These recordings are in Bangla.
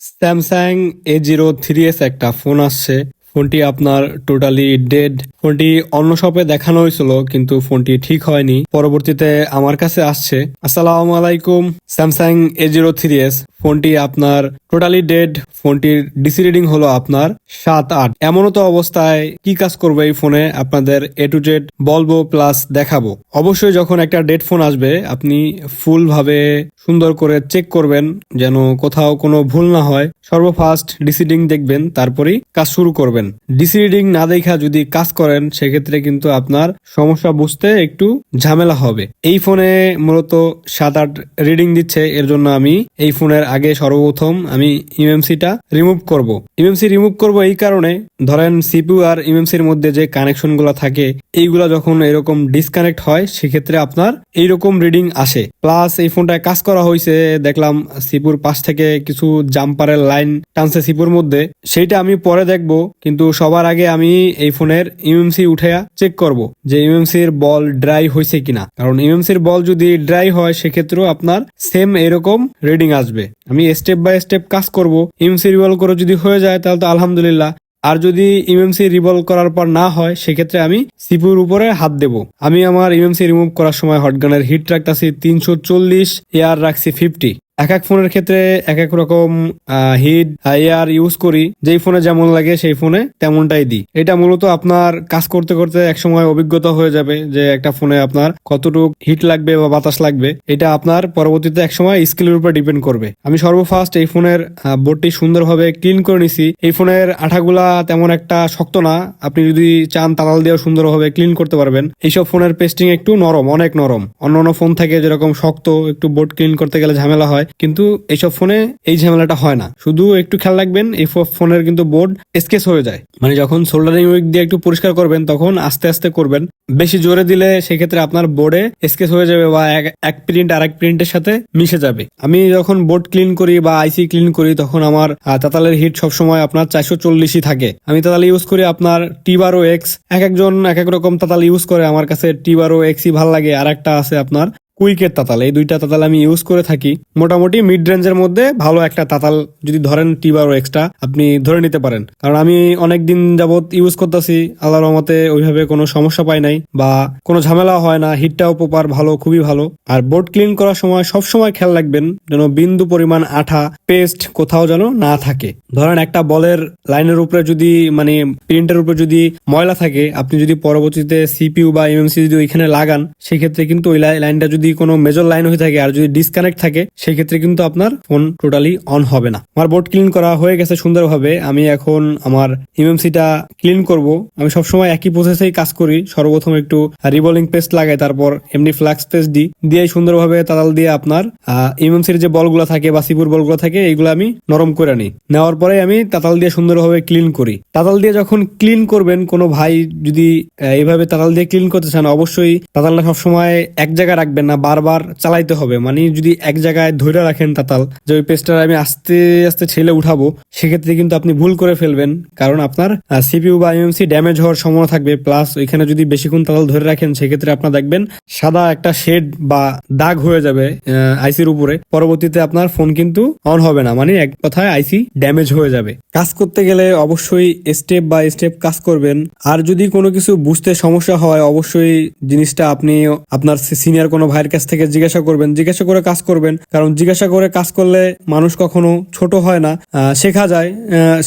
স্যামসাং A03s একটা ফোন আসছে। ফোনটি আপনার টোটালি ডেড। ফোনটি অন্য শপে দেখানো হয়েছিল কিন্তু ফোনটি ঠিক হয়নি, পরবর্তীতে আমার কাছে আসছে। আসসালামু আলাইকুম। স্যামসাং A03s ফোনটি আপনার টোটালি ডেড। ফোনটির ডিসি রিডিং হলো আপনার 7-8। এমনও তো অবস্থায় কি কাজ করবে এই ফোনে আপনাদের A to Z বলবো প্লাস দেখাবো। অবশ্যই যখন একটা ডেড ফোন আসবে আপনি ফুল ভাবে সুন্দর করে চেক করবেন যেন কোথাও কোনো ভুল না হয়। সর্বফার্স্ট ডিসি রিডিং দেখবেন, তারপরেই কাজ শুরু করবেন। ডিসি রিডিং না দেখা যদি কাজ করেন সেক্ষেত্রে কিন্তু আপনার সমস্যা বুঝতে একটু ঝামেলা হবে। এই ফোনে মূলত 7-8 রিডিং দিচ্ছে, এর জন্য আমি এই ফোনের আগে সর্বপ্রথম আমি ইউএমসিটা রিমুভ করব। ইউএমসি রিমুভ করব এই কারণে, ধরেন সিপিইউ আর ইউএমসির মধ্যে যে কানেকশন গুলা থাকে এইগুলা যখন এরকম ডিসকানেক্ট হয় সেক্ষেত্রে আপনার এইরকম রিডিং আসে। প্লাস এই ফোনটায় কাজ করা হয়েছে, দেখলাম সিপুর পাশ থেকে কিছু জাম্পারের লাইন টানছে সিপুর মধ্যে, সেইটা আমি পরে দেখব। কিন্তু সবার আগে আমি এই ফোনের ইউএমসি উঠে চেক করব যে ইউএমসির বল ড্রাই হয়েছে কিনা। কারণ ইউএমসির বল যদি ড্রাই হয় সেক্ষেত্রেও আপনার সেম এরকম রিডিং আসবে। আমি স্টেপ বাই স্টেপ কাজ করব। ইউএমসি রিভলভ করে যদি হয়ে যায় তাহলে তো আলহামদুলিল্লাহ, আর যদি ইউএমসি রিভলভ করার পর না হয় সেক্ষেত্রে আমি সিপিইউর উপরে হাত দেব। আমি আমার ইউএমসি রিমুভ করার সময় হটগানের হিট রাখতেছি 340, এয়ার রাখছি 50। এক এক ফোনের ক্ষেত্রে এক এক রকম হিট এয়ার ইউজ করি, যেই ফোনে যেমন লাগে সেই ফোনে তেমনটাই দিই। এটা মূলত আপনার কাজ করতে করতে একসময় অভিজ্ঞতা হয়ে যাবে যে একটা ফোনে আপনার কতটুকু হিট লাগবে বা বাতাস লাগবে। এটা আপনার পরবর্তীতে একসময় স্কিলের উপর ডিপেন্ড করবে। আমি সর্বফার্স্ট এই ফোনের বোর্ডটি সুন্দরভাবে ক্লিন করে নিছি। এই ফোনের আঠাগুলা তেমন একটা শক্ত না, আপনি যদি চান তালাল দিয়েও সুন্দরভাবে ক্লিন করতে পারবেন। এইসব ফোনের পেস্টিং একটু নরম, অনেক নরম। অন্যান্য ফোন থেকে যেরকম শক্ত, একটু বোর্ড ক্লিন করতে গেলে ঝামেলা হয়, কিন্তু এইসব ফোনে এই ঝামেলাটা হয় না। শুধু একটু খেয়াল রাখবেন এই ফোনের কিন্তু বোর্ড স্কেচ হয়ে যায়, মানে যখন সোল্ডারিং উইক দিয়ে একটু পরিষ্কার করবেন তখন আস্তে আস্তে করবেন। বেশি জোরে দিলে সেক্ষেত্রে আপনার বোর্ডে স্কেচ হয়ে যাবে বা এক প্রিন্ট আর এক প্রিন্টের সাথে মিশে যাবে। আমি যখন বোর্ড ক্লিন করি বা আইসি ক্লিন করি তখন আমার তাতালের হিট সবসময় আপনার 440ই থাকে। আমি তাতাল ইউজ করি আপনার T12X। এক একজন এক এক রকম তাতাল ইউজ করে, আমার কাছে T12Xই ভালো লাগে। আর একটা আছে আপনার কুইকের তাতাল। এই দুইটা তাতাল আমি ইউজ করে থাকি। মোটামুটি মিড রেঞ্জের মধ্যে ভালো একটা তাতাল যদি ধরেন T12Xটা আপনি ধরে নিতে পারেন। কারণ আমি অনেক দিন যাবত ইউজ করতেছি, আল্লাহর রহমতে ওইভাবে কোনো সমস্যা পাই নাই বা কোনো ঝামেলা হয় না। হিটটাও প্রপার ভালো, খুবই ভালো। আর বোর্ড ক্লিন করার সময় সব সময় খেয়াল রাখবেন যেন বিন্দু পরিমাণ আঠা পেস্ট কোথাও যেন না থাকে। ধরেন একটা বলের লাইনের উপরে যদি মানে প্রিন্টের উপরে যদি ময়লা থাকে, আপনি যদি পরবর্তীতে সিপিইউ বা ইউএমসি যদি ওইখানে লাগান সেক্ষেত্রে কিন্তু ওই লাইনটা যদি কোনো মেজর লাইন হয়ে থাকে আর যদি ডিসকানেক্ট থাকে সেক্ষেত্রে কিন্তু আপনার ফোন টোটালি অন হবে না। আমার বোর্ড ক্লিন করা হয়ে গেছে সুন্দরভাবে। আমি এখন আমার ইউএমসিটা ক্লিন করব। আমি সবসময় একই প্রসেসেই কাজ করি। সর্বপ্রথম একটু রিবোলিং পেস্ট লাগাই, তারপর এমনি ফ্লাক্স পেস্ট দিয়ে সুন্দরভাবে তাতাল দিয়ে আপনার ইউএমসির যে বলগুলো থাকে বা সিপুর বলগুলো থাকে এইগুলো আমি নরম করে নিই। নেওয়ার পরে আমি তাতাল দিয়ে সুন্দরভাবে ক্লিন করি। তাতাল দিয়ে যখন ক্লিন করবেন, কোনো ভাই যদি এইভাবে তাতাল দিয়ে ক্লিন করতে চান অবশ্যই তাতালটা সবসময় এক জায়গায় রাখবেন না, বারবার চালাইতে হবে। মানে যদি এক জায়গায় ধরে রাখেন তাতাল যে ওই পেস্টটা আমি আস্তে আস্তে ছেলে উঠাবো, সেক্ষেত্রে কিন্তু আপনি ভুল করে ফেলবেন। কারণ আপনার সিপিইউ বা ইউএমসি ড্যামেজ হওয়ার সম্ভাবনা থাকবে। প্লাস ওইখানে যদি বেশিক্ষণ তাতাল ধরে রাখেন সেক্ষেত্রে আপনার দেখবেন সাদা একটা শেড বা দাগ হয়ে যাবে আইসির উপরে। পরবর্তীতে আপনার ফোন কিন্তু অন হবে না, মানে এক কথায় আইসি ড্যামেজ হয়ে যাবে। কাজ করতে গেলে অবশ্যই স্টেপ বাই স্টেপ কাজ করবেন। আর যদি কোনো কিছু বুঝতে সমস্যা হয় অবশ্যই জিনিসটা আপনি আপনার সিনিয়র কোনো ভাইয়ের কাছ থেকে জিজ্ঞাসা করবেন, জিজ্ঞাসা করে কাজ করবেন। কারণ জিজ্ঞাসা করে কাজ করলে মানুষ কখনো ছোট হয় না, শেখা যায়।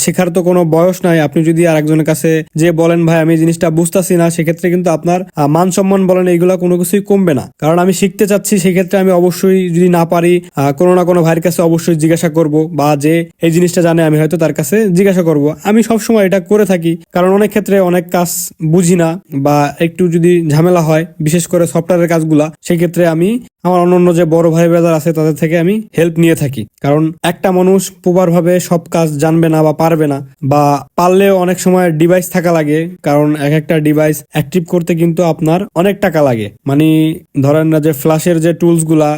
শেখার তো কোনো বয়স নাই। আপনি যদি আরেকজনের কাছে যে বলেন ভাই আমি জিনিসটা বুঝতেছি না, সেক্ষেত্রে কিন্তু আপনার মান সম্মান বলেন এইগুলা কোনো কিছুই কমবে না। কারণ আমি শিখতে চাচ্ছি, সেক্ষেত্রে আমি অবশ্যই যদি না পারি কোনো না কোনো ভাইয়ের কাছে অবশ্যই জিজ্ঞাসা করব, বা যে এই জিনিসটা জানে আমি হয়তো তার কাছে জিজ্ঞাসা করব। আমি সবসময় এটা করে থাকি, কারণ অনেক ক্ষেত্রে অনেক কাজ বুঝি না বা একটু যদি ঝামেলা হয়, বিশেষ করে সফটওয়্যারের কাজগুলা, সেক্ষেত্রে আমি আমার অন্যান্য যে বড় ভাই ব্রাদার আছে তাদের থেকে আমি হেল্প নিয়ে থাকি। কারণ একটা মানুষ প্রপার ভাবে সব কাজ জানবে না বা পারবে না, বা পারলেও অনেক সময় ডিভাইস থাকা লাগে। কারণ এক একটা ডিভাইস অ্যাক্টিভ করতে কিন্তু আপনার অনেক টাকা লাগে। মানে ধরেন না যে ফ্ল্যাশের যে টুলস গুলা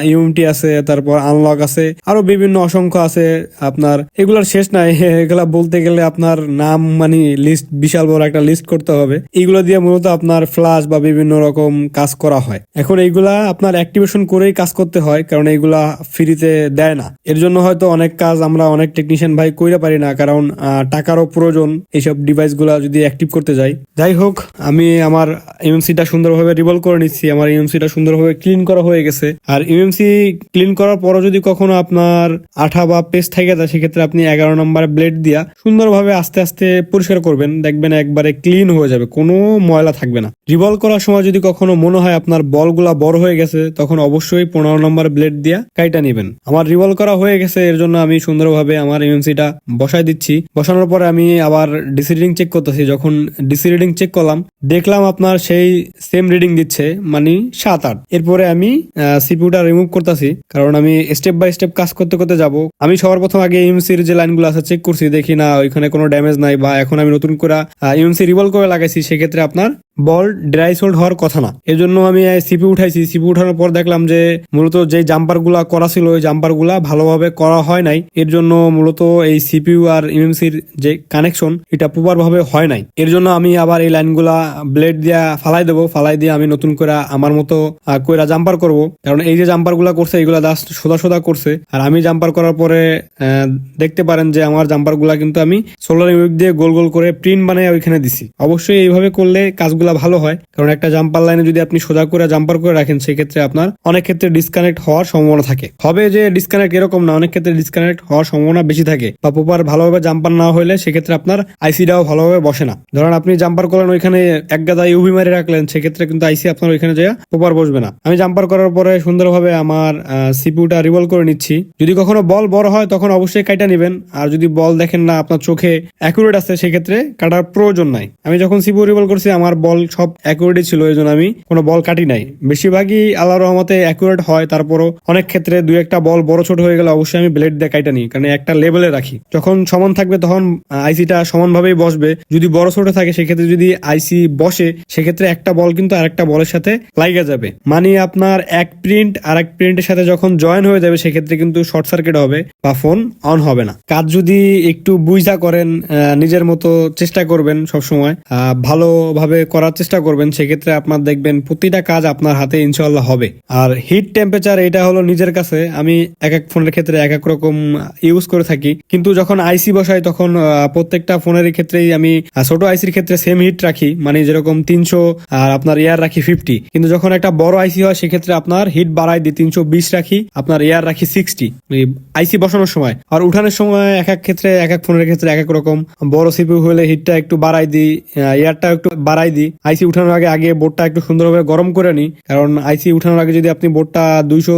ইউএমটি আছে, তারপর আনলক আছে, আরো বিভিন্ন অসংখ্য আছে আপনার, এগুলার শেষ নাই। এগুলা বলতে গেলে আপনার নাম মানে লিস্ট, বিশাল বড় একটা লিস্ট করতে হবে। এইগুলো দিয়ে মূলত আপনার ফ্ল্যাশ বা বিভিন্ন রকম কাজ করা হয়। এখন এইগুলো এইগুলা আপনার অ্যাক্টিভেশন করেই কাজ করতে হয়, কারণ এইগুলা ফ্রিতে দেয় না। এর জন্য হয়তো অনেক কাজ আমরা অনেক টেকনিশিয়ান ভাই কইরা পারি না, কারণ টাকারও প্রয়োজন এইসব ডিভাইস গুলা যদি অ্যাক্টিভ করতে যাই। যাই হোক, আমি আমার ইউএমসিটা সুন্দরভাবে রিভলভ করে নিচ্ছি। আমার ইউএমসিটা সুন্দরভাবে ক্লিন করা হয়ে গেছে। আর ইউএমসি ক্লিন করার পরও যদি কখনো আপনার আঠা বা পেস্ট থেকে যায়, সেক্ষেত্রে আপনি 11 নম্বর ব্লেড দিয়া সুন্দরভাবে আস্তে আস্তে পরিষ্কার করবেন, দেখবেন একবারে ক্লিন হয়ে যাবে, কোনো ময়লা থাকবে না। রিভলভ করার সময় যদি কখনো মনে হয় আপনার বলগুলা বড় হয়ে গেছে, তখন অবশ্যই 15 নম্বর ব্লেড দিয়া কাইটা নেবেন। আমার রিভলভ করা হয়ে গেছে, এর জন্য আমি সুন্দরভাবে আমার ইউএমসিটা বসাই দিচ্ছি। বসানোর পরে আমি আবার ডিসি রিডিং চেক করতেছি। যখন ডিসি রিডিং চেক করলাম, দেখলাম আপনার সেই সেম রিডিং দিচ্ছে, মানে 7-8। এরপরে আমি সিপিইউটা রিমুভ করতেছি, কারণ আমি স্টেপ বাই স্টেপ কাজ করতে করতে যাব। আমি সবার প্রথম আগে ইউএমসির যে লাইনগুলো আছে চেক করছি, দেখি না ওইখানে কোনো ড্যামেজ নাই, বা এখন আমি নতুন করে ইউএমসি রিভলভ করে লাগাইছি, সেক্ষেত্রে আপনার বল ড্রাই সোল্ড হওয়ার কথা না। এর জন্য আমি সিপি উঠাইছি। সিপি উঠানোর পর দেখলাম যে মূলত যে জাম্পার গুলা করা ছিল, ওই জাম্পার গুলা ভালোভাবে করা হয় নাই। এর জন্য মূলত এই সিপিইউ আর ইউএমসির যে কানেকশন, এটা প্রপার ভাবে হয় নাই। এর জন্য আমি আবার এই লাইনগুলা ব্লেড দিয়া ফালাই দেবো। ফালাই দিয়ে আমি নতুন করে আমার মতো কইরা জাম্পার করব, কারণ এই যে জাম্পার গুলা করছে এগুলা জাস্ট সোদা সোদা করছে। আর আমি জাম্পার করার পরে দেখতে পারেন যে আমার জাম্পার গুলা কিন্তু আমি সোলার উইক দিয়ে গোল গোল করে প্রিন্ট বানিয়ে ওইখানে দিছি। অবশ্যই এইভাবে করলে কাজগুলা ভালো হয়, কারণ একটা জাম্পার লাইনে যদি আপনি সোজা করে জাম্পার করে রাখেন, সেক্ষেত্রে আপনার অনেক ক্ষেত্রে ডিসকানেক্ট হওয়ার সম্ভাবনা থাকে। হবে যে ডিসকানেক্ট এরকম না, অনেক ক্ষেত্রে ডিসকানেক্ট হওয়ার সম্ভাবনা বেশি থাকে, বা প্রপার ভালোভাবে জাম্পার না হলে সেক্ষেত্রে আপনার আইসিটাও ভালোভাবে বসে না। ধরেন আপনি জাম্পার করলেন, ওইখানে এক গাদা ইউভি মারি রাখলেন, সেক্ষেত্রে কিন্তু আইসি আপনার ওইখানে যায় প্রপার বসবে না। আমি জাম্পার করার পরে সুন্দরভাবে আমার সিপিইউটা রিভলভ করে নিচ্ছি। যদি কখনো বল বড় হয় তখন অবশ্যই কাটা নেবেন, আর যদি বল দেখেন না আপনার চোখে অ্যাকুরেট আছে, সেক্ষেত্রে কাটার প্রয়োজন নাই। আমি যখন সিপিইউ রিভলভ করছি আমার বল সব অ্যাকুরেটই ছিল, এই জন্য আমি কোনো বল কাটি নাই। বেশিরভাগই আল্লাহর রহমতে অ্যাকুরেট হয়, তারপরও অনেক ক্ষেত্রে দুই একটা বল বড় ছোট হয়ে গেলে অবশ্যই আমি ব্লেড দিয়ে কাইটা নিই, কারণ একটা লেভেলে রাখি। যখন সমান থাকবে তখন আইসিটা সমানভাবেই বসবে। যদি বড় ছোট থাকে, সেক্ষেত্রে যদি আইসি বসে, সেক্ষেত্রে একটা বল কিন্তু আরেকটা বলের সাথে লাগা যাবে, মানে আপনার এক প্রিন্ট আর এক প্রিন্টের সাথে যখন জয়েন হয়ে যাবে, সেক্ষেত্রে কিন্তু শর্ট সার্কিট হবে বা ফোন অন হবে না। কাজ যদি একটু বুঝা করেন, নিজের মতো চেষ্টা করবেন, সবসময় ভালোভাবে করার চেষ্টা করবেন, সেক্ষেত্রে আপনার দেখবেন প্রতিটা কাজ আপনার হাতে ইনশাআল্লাহ হবে। আর হিট টেম্পারেচার এটা হলো নিজের কাছে, আমি এক এক ফোনের ক্ষেত্রে এক এক রকম ইউজ করে থাকি, কিন্তু যখন আইসি বসাই তখন প্রত্যেকটা ফোনের ক্ষেত্রেই আমি ছোট আইসির ক্ষেত্রে সেম হিট রাখি, মানে যেরকম 300 আর আপনার এয়ার রাখি 50। কিন্তু যখন একটা বড় আইসি হয়, সেক্ষেত্রে আপনার হিট বাড়াই দিই, 320 রাখি, আপনার এয়ার রাখি 60 আইসি বসানোর সময়। আর উঠানোর সময় এক এক ক্ষেত্রে এক এক ফোনের ক্ষেত্রে এক এক রকম। বড় সিপিইউ হলে হিটটা একটু বাড়াই দিই, এয়ারটা একটু বাড়াই দিই। আইসি উঠানোর আগে বোর্ডটা একটু সুন্দরভাবে গরম করে নিই, কারণ আইসি উঠানোর আগে যদি আপনি বোর্ডটা 200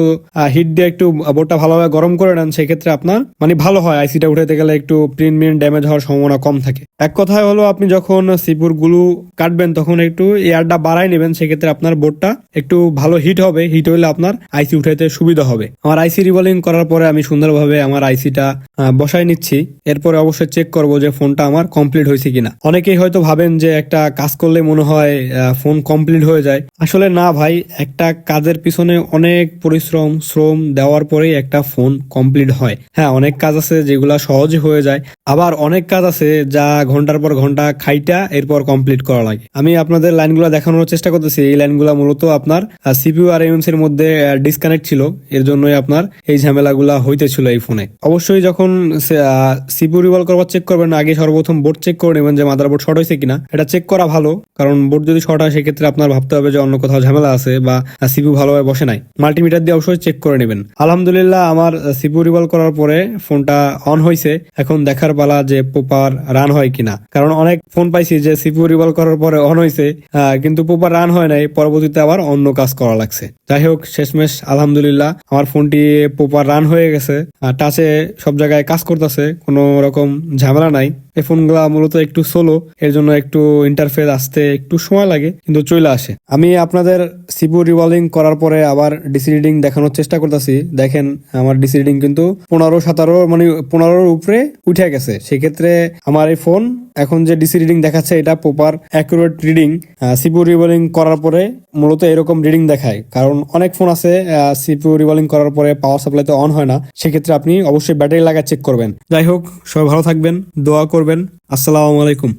হিট দিয়ে একটু বোর্ডটা ভালোভাবে গরম করে নেন, সেক্ষেত্রে আপনার মানে ভালো হয়। আইসিটা উঠাতে গেলে একটু প্রিন্ট ড্যামেজ হওয়ার সম্ভাবনা কম থাকে। এক কথায় হলো, আপনি যখন সিপিইউর গুলো কাটবেন তখন একটু এয়ারটা বাড়াই নেবেন, সেক্ষেত্রে আপনার বোর্ডটা একটু ভালো হিট হবে। হিট হইলে আপনার আইসি উঠাইতে সুবিধা হবে। আমার আইসি রিভলিং করার পরে আমি সুন্দরভাবে আমার আইসিটা বসাই নিচ্ছি। এরপরে অবশ্যই চেক করব যে ফোনটা আমার কমপ্লিট হয়েছে কিনা। অনেকেই হয়তো ভাবেন যে একটা কাজ করলে মনে হয় ফোন কমপ্লিট হয়ে যায়, আসলে না ভাই। একটা কাজের পিছনে অনেক শ্রম দেওয়ার পরেই একটা ফোন কমপ্লিট হয়। হ্যাঁ, অনেক কাজ আছে যেগুলা সহজে হয়ে যায়, আবার অনেক কাজ আছে যা ঘন্টার পর ঘন্টা খাইটা এরপর কমপ্লিট করা লাগে। আমি আপনাদের লাইনগুলো দেখানোর চেষ্টা করতেছি। এই লাইনগুলো মূলত আপনার সিপিইউ আর ইউএমসির মধ্যে ডিসকানেক্ট ছিল, এর জন্যই আপনার এই ঝামেলাগুলা হইতেছিল এই ফোনে। অবশ্যই যখন সিপিইউ রিভলভ করবার চেক করবেন, আগে সর্বপ্রথম বোর্ড চেক করে নেবেন যে মাদারবোর্ড শর্ট হয়েছে কিনা। এটা চেক করা ভালো, কারণ বোর্ড যদি শর্ট হয়, সেক্ষেত্রে আপনার ভাবতে হবে যে অন্য কোথাও ঝামেলা আছে বা সিপিইউ ভালোভাবে বসে নাই। মাল্টিমিটার দিয়ে অবশ্যই চেক করে নেবেন। আলহামদুলিল্লাহ, আমার সিপিইউ রিভলভ করার পরে ফোনটা অন হয়েছে। এখন দেখার পালা যে প্রপার রান হয় কিনা, কারণ অনেক ফোন পাইছি যে সিপিইউ রিভলভ করার পরে অন হয়েছে, কিন্তু প্রপার রান হয় নাই, পরবর্তীতে আবার অন্য কাজ করা লাগছে। যাই হোক, শেষমেশ আলহামদুলিল্লাহ আমার ফোনটি প্রপার রান হয়ে গেছে, টাচে সব জায়গায় কাজ করতেছে, কোনো রকম ঝামেলা নাই। এই ফোনগুলা মূলত একটু স্লো, এর জন্য একটু ইন্টারফেস আসতে একটু সময় লাগে, কিন্তু চলে আসে। আমি আপনাদের সিপিইউ রিভলভিং করার পরে আবার ডিসি রিডিং দেখানোর চেষ্টা করতেছি। দেখেন আমার ডিসি রিডিং কিন্তু 15-17, মানে 15-র উপরে উঠে গেছে। সেক্ষেত্রে আমার এই ফোন এখন যে ডিসি রিডিং দেখাচ্ছে, এটা proper accurate reading. CPU revolving করার পরে মূলত এরকম রিডিং দেখায়, কারণ অনেক ফোন আছে সিপিইউ রিভলভিং করার পরে পাওয়ার সাপ্লাইতে অন হয় না। সেক্ষেত্রে আপনি অবশ্যই ব্যাটারি লাগা চেক করবেন। যাই হোক, সবাই ভালো থাকবেন, দোয়া করবেন। আসসালামু আলাইকুম।